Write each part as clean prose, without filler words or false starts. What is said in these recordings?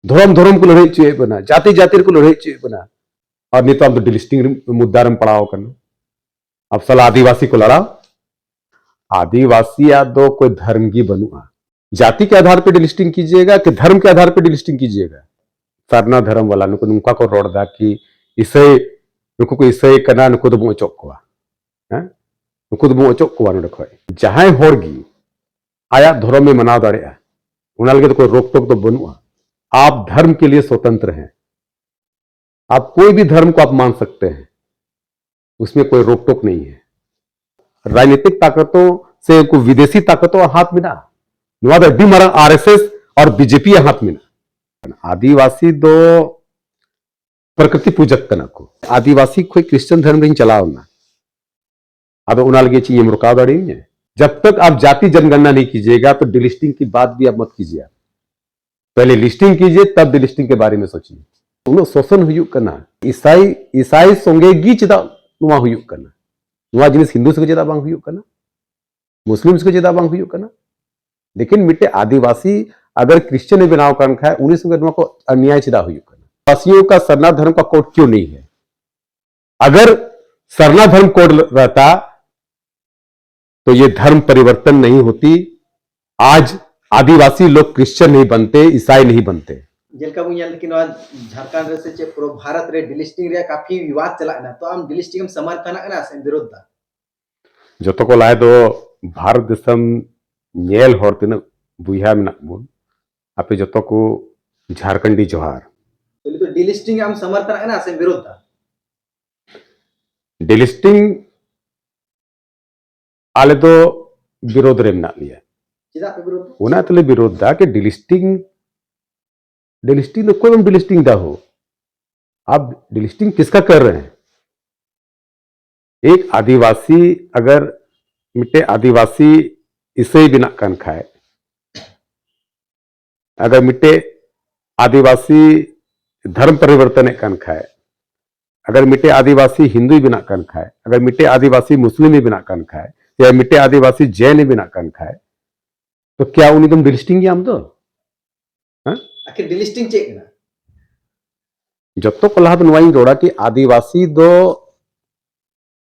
धर्म धर्म को लड़ाई चुए बना जाति जाति को लड़ाई चुए बना और नहीं तो हम तो डिलिस्टिंग मुद्दा रम पड़ाओ करना अब साला आदिवासी को लड़ाओ आदिवासी या दो कोई धर्म की बनुआ जाति के आधार पर डिलिस्टिंग कीजिएगा कि धर्म के आधार पर डिलिस्टिंग कीजिएगा सरना धर्म वाला नुको नुका को रोड़ा कि इसे नुको को इसे करना नुको दो चौक को नुको दो चौक को नोडे खय जहां होरगी आया धर्म में मनाव दाड़ेया उना लगे तो कोई रोक टोक तो बनुआ आप धर्म के लिए स्वतंत्र हैं आप कोई भी धर्म को आप मान सकते हैं उसमें कोई रोक टोक नहीं है राजनीतिक ताकतों से कोई विदेशी ताकतों हाथ मिला नुआ मारा आरएसएस और बीजेपी हाथ मिला आदिवासी दो प्रकृति पूजक कना को आदिवासी कोई क्रिश्चियन धर्म नहीं चलाओ ना अब उना लगे चाहिए रुकाव दाड़ी है जब तक आप जाति जनगणना नहीं कीजिएगा तो डिलिस्टिंग की बात भी आप मत कीजिए पहले लिस्टिंग कीजिए तब डिलिस्टिंग के बारे में सोचिए उन्होंने शोषण हुयुक करना ईसाई ईसाई सोंगेगी चेदा नुआ हुयुक करना नुआ जिनिस हिंदू से चेदा बांग हुयुक करना मुस्लिम से चेदा बांग हुयुक करना लेकिन मिट्टे आदिवासी अगर क्रिश्चियन बनाव कर खाए उन्हीं संगे नुआ को अन्याय चेदा हुयुक करना आदिवासियों का सरना धर्म का कोड क्यों नहीं है अगर सरना धर्म कोड रहता तो ये धर्म परिवर्तन नहीं होती आज आदिवासी लोग क्रिश्चियन नहीं बनते ईसाई नहीं बनते जेलका बो ñel कि झारखंड रे से पूरा भारत रे डिलिस्टिंग रे काफी विवाद चला ना तो हम डिलिस्टिंग में समर्थन ना से विरोध दा जो तो को लाए दो भारत देशम ñel हर तिन बुया में बन आपे जो तो को झारखंडी जोहार तो डिलिस्टिंग हम समर्थन ना से विरोध दा डिलिस्टिंग आले तो विरोध रे मना लिया चेदा पे विरोध उना तले विरोध दा कि डिलिस्टिंग डिलिस्टिंग तो कोई डिलिस्टिंग दा हो आप डिलिस्टिंग किसका कर रहे हैं एक आदिवासी अगर मिट्टे आदिवासी इसे बिना कान खाए अगर मिट्टे आदिवासी धर्म परिवर्तन कान खाए अगर मिट्टे आदिवासी हिंदू बिना कान खाए अगर मिट्टे आदिवासी मुस्लिम बिना कान खाए या मिट्टे आदिवासी जैन बिना कान खाए तो क्या उन्हीं तुम डिलिस्टिंग हम तो आखिर डिलिस्टिंग चेक ना जब तो कलहाद नुआई रोड़ा कि आदिवासी दो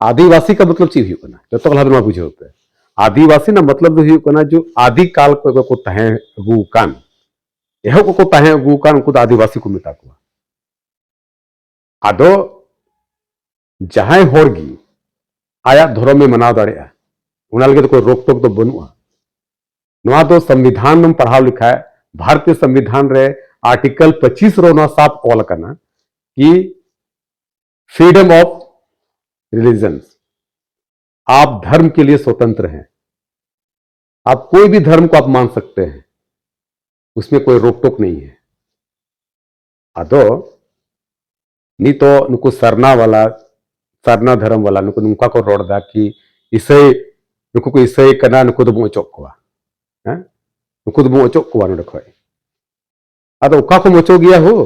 आदिवासी का मतलब चीज हुआ जब तो कलहाद नुआ बुझे होते हैं आदिवासी ना मतलब हुआ जो आदि काल को तहे गु कान यह को तहे गु कान उनको आदिवासी को मिता को आदो जहां होरगी आया धर्म में मनाव दाड़ेया उना लगे तो कोई रोक टोक तो बनुआ नुआ तो संविधान में पढ़ाव लिखा है भारतीय संविधान रे आर्टिकल 25 रो ना साफ ऑल करना कि फ्रीडम ऑफ रिलीजन आप धर्म के लिए स्वतंत्र हैं आप कोई भी धर्म को आप मान सकते हैं उसमें कोई रोक टोक नहीं है आदो नहीं तो नुको सरना धर्म वाला नुको नुका को रोड़ दा कि इसे नुको को इसे करना नुको दो चौक को नुको दो चौक को नोडे खय अदो उका को मचो गया हो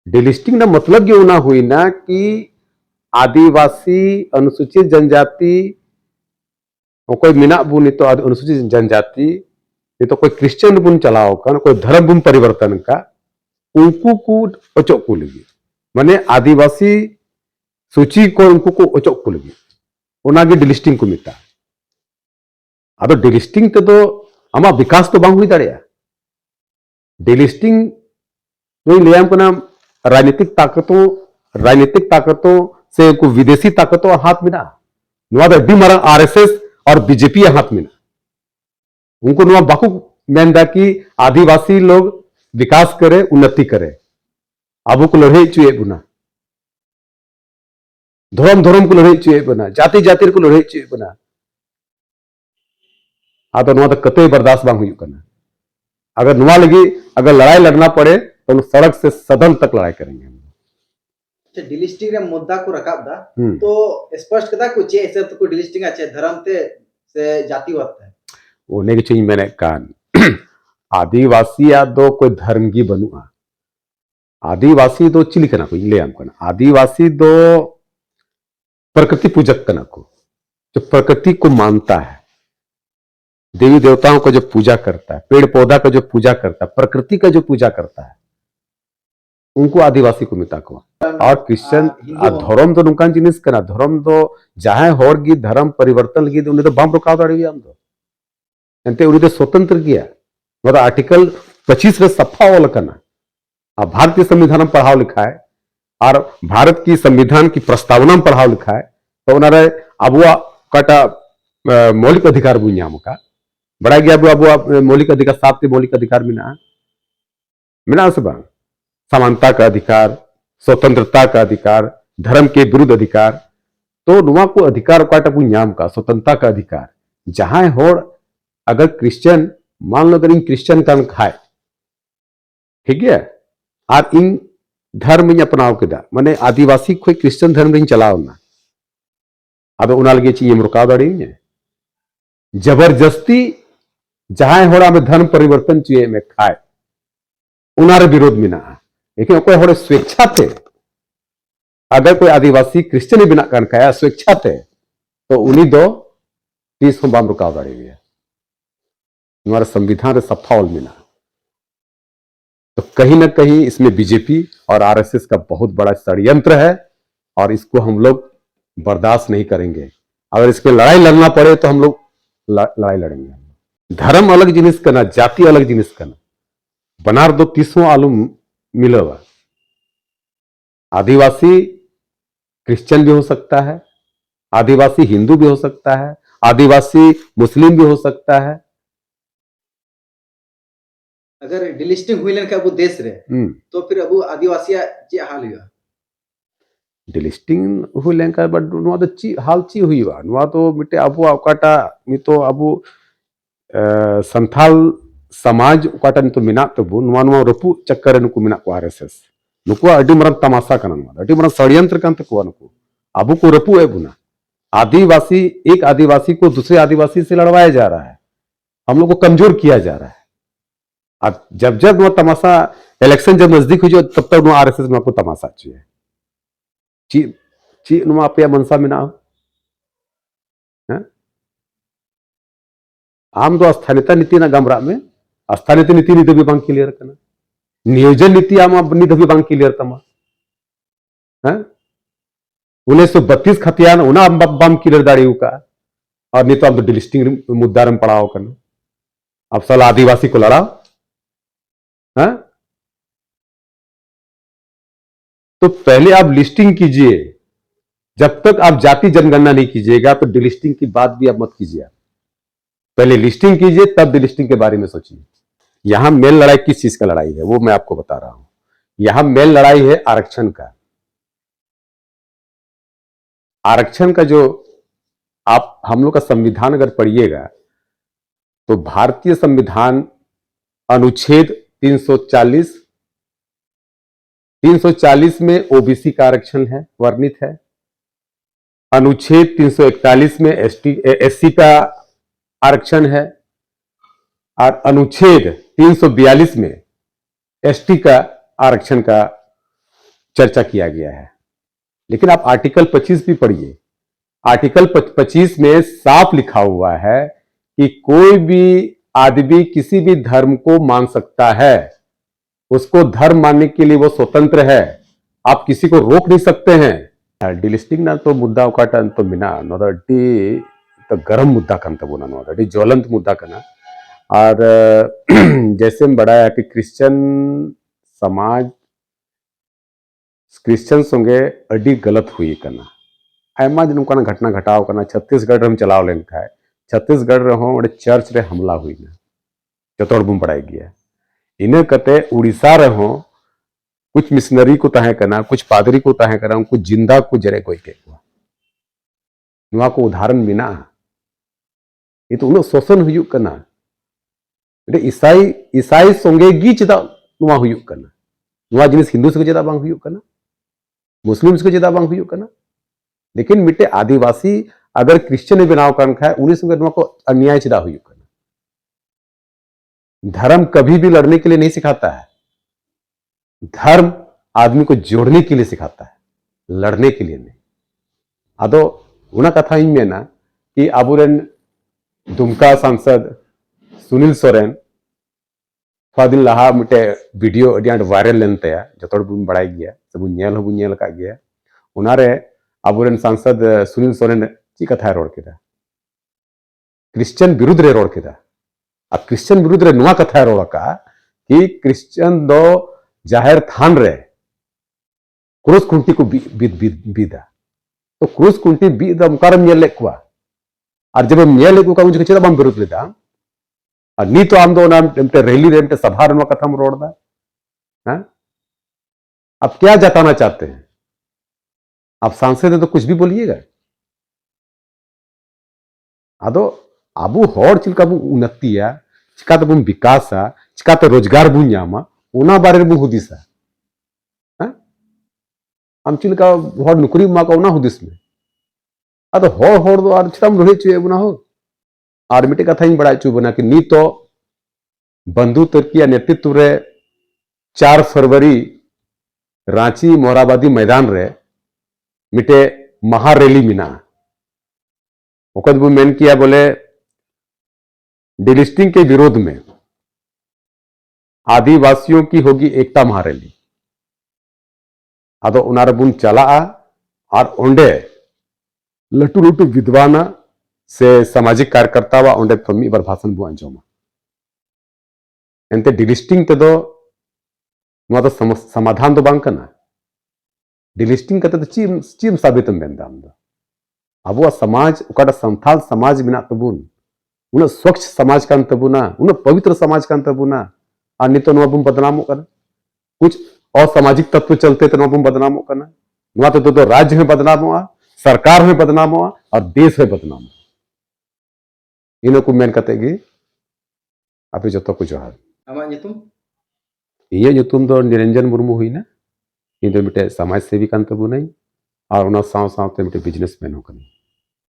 डिलिस्टिंग ना मतलब ये ना हुई ना कि आदिवासी अनुसूचित जनजाति कोई मिना बुन तो अनुसूचित जनजाति ये तो कोई क्रिश्चियन बुन चलाओ का कोई धर्म बुन परिवर्तन का उनको को अचोक को लगी माने आदिवासी सूची को उनको को अचोक को लगी उनागे डिलिस्टिंग को मिता अब डिलिस्टिंग तो आमा विकास तो बांग हुई दाड़ेया डिलिस्टिंग तो लियाम को नाम राजनीतिक ताकतों से को विदेशी ताकतों हाथ मिला नुआ मारा आरएसएस और बीजेपी हाथ मिला उनको नुआ बाकू मेंदा कि आदिवासी लोग विकास करे उन्नति करे अब को लड़ाई चुए बुना धर्म धर्म को लड़ाई चुए बना जाति जाति को लड़ाई चुए बना आदो नुआ तो कतई बर्दाश्त बांग हुई करना अगर नुआ लगी अगर लड़ाई लड़ना पड़े तो सड़क से सदन तक लड़ाई करेंगे अच्छा डिलिस्टिंग रे मुद्दा को रकाब दा तो स्पष्ट कदा को चे ऐसे तो को डिलिस्टिंग अच्छे धर्म ते से जाति होता है ओने की चीज मैंने कहा आदिवासी या दो कोई धर्म की बनुआ आदिवासी दो चिली कना को ले हम कना आदिवासी दो प्रकृति पूजक कना को जो प्रकृति को मानता है देवी देवताओं का जो पूजा करता है, पेड़ पौधा का जो पूजा करता है, प्रकृति का जो पूजा करता है, उनको आदिवासी को मिता को और क्रिश्चियन धर्म तो नुकान जिनिस कना धर्म तो जहां होर गी धर्म परिवर्तन लगी उन्हें तो बम रुकाव दाड़ी हम तो एंते उन्हें तो स्वतंत्र किया मतलब आर्टिकल 25 रे सफा वाला करना अब भारतीय संविधान में पढ़ाओ लिखा है और भारत की संविधान की प्रस्तावना में पढ़ाओ लिखा है तो उन्हें अबुआ काटा मौलिक अधिकार बुनियाम का बड़ा गया अबुआ मौलिक अधिकार 7 मौलिक अधिकार मिना से बांग समानता का अधिकार, स्वतंत्रता का अधिकार, धर्म के विरुद्ध अधिकार, तो नुआ को अधिकार काटा नाम का स्वतंत्रता का अधिकार जहां होड़ अगर क्रिश्चियन मान लो अगर इन क्रिश्चियन का खाए ठीक है और इन धर्म अपनाव के माने आदिवासी कोई क्रिश्चियन धर्म चलाओ ना अब उना लगे ये रुकाव दाड़ी जबरदस्ती जहां होड़ा में धर्म परिवर्तन चाहिए में खाए उनारे विरोध में ना लेकिन कोई होड़े स्वेच्छा थे अगर कोई आदिवासी क्रिश्चियन बिना कर खाया स्वेच्छा थे तो उन्हीं दो 30 बाम रुकाव दाड़ी हुई है हमारा संविधान सफा मिला तो कहीं ना कहीं इसमें बीजेपी और आरएसएस का बहुत बड़ा षड्यंत्र है और इसको हम लोग बर्दाश्त नहीं करेंगे अगर इसके लड़ाई लड़ना पड़े तो हम लोग लड़ाई लड़ेंगे धर्म अलग जिनिस करना जाति अलग जिनिस करना बनार दो 30 आलू मिलेगा आदिवासी क्रिश्चियन भी हो सकता है आदिवासी हिंदू भी हो सकता है आदिवासी मुस्लिम भी हो सकता है अगर डिलिस्टिंग हुई लेन अब देश रे तो फिर अब आदिवासी चे हाल हुआ डिलिस्टिंग हुई लेन का बट नुआ तो ची हाल ची हुई हुआ नुआ तो मिटे अब अकाटा मी तो अब संथाल समाज अकाटा तो मिना तबु नुआ नुआ रपु चक्कर नुकु मिना को आरएसएस नुकु अडी मरन तमाशा कना नुआ अडी मरन षड्यंत्र कान तको नुकु अब को रपु है बुना आदिवासी एक आदिवासी को दूसरे आदिवासी से लड़वाया जा रहा है हम लोग को कमजोर किया जा रहा है अब जब जब वो तमाशा इलेक्शन जब नजदीक हुई तब तक वो आरएसएस में आपको तमाशा चाहिए ची ची नुआ पे मनसा में ना आम दो स्थानीयता नीति ना गमरा में स्थानीय नीति नी दबी बांग क्लियर करना नियोजन नीति आम नी दबी बांग क्लियर तमा 1932 खतियान उना बम क्लियर दाड़ी का और नहीं तो अब तो डिलिस्टिंग मुद्दा में पड़ाओ करना अब साल आदिवासी को लड़ाओ तो पहले आप लिस्टिंग कीजिए जब तक आप जाति जनगणना नहीं कीजिएगा तो डिलिस्टिंग की बात भी आप मत कीजिए पहले लिस्टिंग कीजिए तब डिलिस्टिंग के बारे में सोचिए यहां मेन लड़ाई किस चीज का लड़ाई है वो मैं आपको बता रहा हूं यहां मेन लड़ाई है आरक्षण का आरक्षण का जो आप हम लोग का संविधान अगर पढ़िएगा तो भारतीय संविधान अनुच्छेद 340 में ओबीसी का आरक्षण है वर्णित है अनुच्छेद 341 में एससी का आरक्षण है और अनुच्छेद 342 में एसटी का आरक्षण का चर्चा किया गया है लेकिन आप आर्टिकल 25 भी पढ़िए आर्टिकल 25 में साफ लिखा हुआ है कि कोई भी आदमी किसी भी धर्म को मान सकता है उसको धर्म मानने के लिए वो स्वतंत्र है आप किसी को रोक नहीं सकते हैं डिलिस्टिंग ना तो मुद्दा काटा तो मिना नोदी तो गरम मुद्दा कंत बोना नोदी ज्वलंत मुद्दा कना और जैसे हम बढ़ाया कि क्रिश्चियन समाज क्रिश्चियन संगे अड़ी गलत हुई करना आयमा जन घटना घटाव करना छत्तीसगढ़ हम चलाव लेन का छत्तीसगढ़ रहो चर्च रे हमला हुई ना जतोड़ बुम पड़ाई गया इन्हें कते उड़ीसा रहो कुछ मिशनरी को तहे करना कुछ पादरी को तहे करना उनको जिंदा को जरे कोई के नुआ को उदाहरण बिना ये तो उन्हें शोषण हुई करना ईसाई संगे गी चेदा नुआ हुई करना नुआ जिनिस हिंदू से चेदा बांग हुई करना मुस्लिम से चेदा बांग हुई करना लेकिन मिटे आदिवासी अगर क्रिश्चियन बनाव कर खाए उन्हीं संगे नुआ को अन्याय चेदा हुई करना धर्म कभी भी लड़ने के लिए नहीं सिखाता है धर्म आदमी को जोड़ने के लिए सिखाता है लड़ने के लिए नहीं अदो उना कथा में ना कि आबुरेन दुमका सांसद सुनील सोरेन थोड़ा दिन लहा मिटे वीडियो अड़ी आंट वायरल लेन तया जतो हड़ बुन बड़ाई गया से बुन नेल हो बुन नेल का गया उनारे अबुरेन सांसद सुनील सोरेन ची कथा रोड केदा क्रिश्चियन विरुद्ध रे रोड केदा आ क्रिश्चियन विरुद्ध रे नुआ कथा रोड का कि क्रिश्चियन दो जाहिर थान रे क्रूस कुंटी को बीदा तो क्रूस कुंटी बीदा मुकारम नेल लेकुआ और जब नेल लेकु का मुझे चेदा बम विरुद्ध लेदा और नी तो आम दो नाम रैली रे सभा रे कथा में रोड दा हां अब क्या जताना चाहते हैं आप सांसद है तो कुछ भी बोलिएगा आदो आबू हर चिलका बु उन्नतिया चिकाते बु विकासा चिकाते रोजगार बु न्यामा ओना बारे बु हुदिसा हां हम चिलका हर नौकरी मा का ओना हुदिस में आदो हर दो आर चिताम रहे चे बुना हो और मिटे कथा इन बड़ा चु बना कि नी तो बंधु तर्किया नेतृत्व रे 4 फरवरी रांची मोराबादी मैदान रे मिटे महारैली मिना ओकद बु मेन किया बोले डिलिस्टिंग के विरोध में आदिवासियों की होगी एकता महारैली आदो उनारे बुन चला और ओंडे लटू लटू विद्वाना से सामाजिक कार्यकर्ता वा ओंडे फमी बार भाषण बु अंजोमा एंते डिलिस्टिंग ते दो नुआ तो समाधान तो बांग कना डिलिस्टिंग कते तो चीम साबितम बेंदाम दो अबुआ समाज उकाटा संथाल समाज मिना तबुन उन स्वच्छ समाज कान तबुना उन पवित्र समाज कान तबुना और नितो नुआ बुम बदनामो कना कुछ असामाजिक तत्व चलते तो नुआ बुम बदनामो कना नुआ तो राज्य में बदनामो सरकार में बदनामो और देश में बदनामो इनको मेन कते गी आपे जतो को जोहार आमा नितुम इये नितुम दो निरंजन मुर्मू हुईना इन दो मिटे समाज सेवी कान तबुनाई और उना साव साव ते मिटे बिजनेसमैन हो कनी